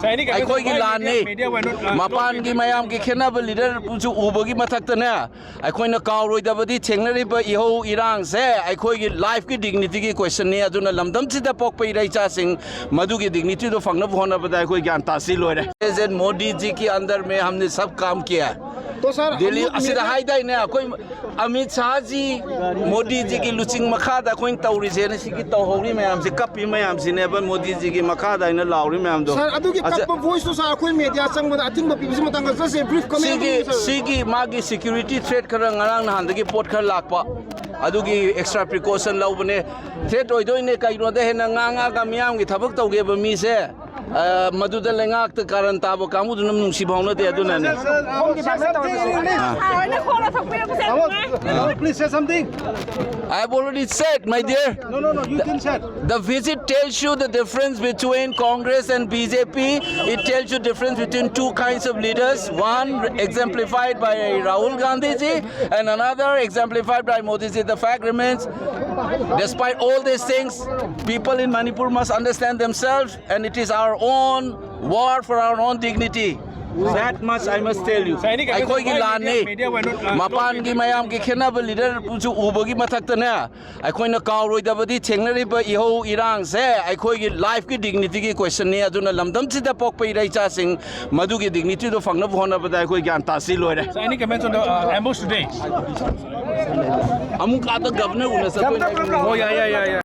Eikhoigi Lanne Mapan gi mayam gi khenaba leader puchu ubagi mathakta Eikhoina kawroidabadi Thengnariba iho irang se Eikhoigi life ki dignity ki question ne aduna lamdam chida pokpai raicha sing madu की dignity तो फंगना होना बताया कोई ज्ञान तासील हो रहा है। President Modi ji के अंदर में हमने सब काम किया तो सर दिल्ली असिदा हाइदा ने कोई अमित शाह जी मोदी जी की लुचिंग मखादा कोई तौरी से ने सिकी तौहौरी में हमसे कपी में हमसे ने बन मोदी जी की मखादा ने लाउरी में हम दो सर अदु की कप वॉइस तो सर कोई मीडिया संग में अथिंग बपी से मतंग से ब्रीफ कमेंट सिकी मागी सिक्योरिटी थ्रेट कर ngarang nahan dagi pot khar lakpa adugi extra precaution laubane threat oidoi kai no de hena nganga ga miyam gi thabak tauge ba mi se maduda lengak ta karan tabo kamu dunam nungsi bhauna de aduna ne please say something. I have already said, my dear. No, you can say. The visit tells you the difference between Congress and BJP. It tells you difference between two kinds of leaders. One exemplified by Rahul Gandhi ji and another exemplified by Modi ji. The fact remains, despite all these things, people in Manipur must understand themselves, and it is our own war for our own dignity. That much I must tell you. Eikhoigi Lanne Mapan gi mayam gi khenaba leader puchu ubagi mathakta Eikhoina kawroidabadi Thengnariba iho irang se Eikhoigi life ki dignity ki question ne aduna lamdam chida pokpai raicha sing madu ki dignity to fangna hona बताया कोई ज्ञान तासील हो रहा है। So any comments on the ambush today? Amuk आता governor उन्हें सब Oh yeah.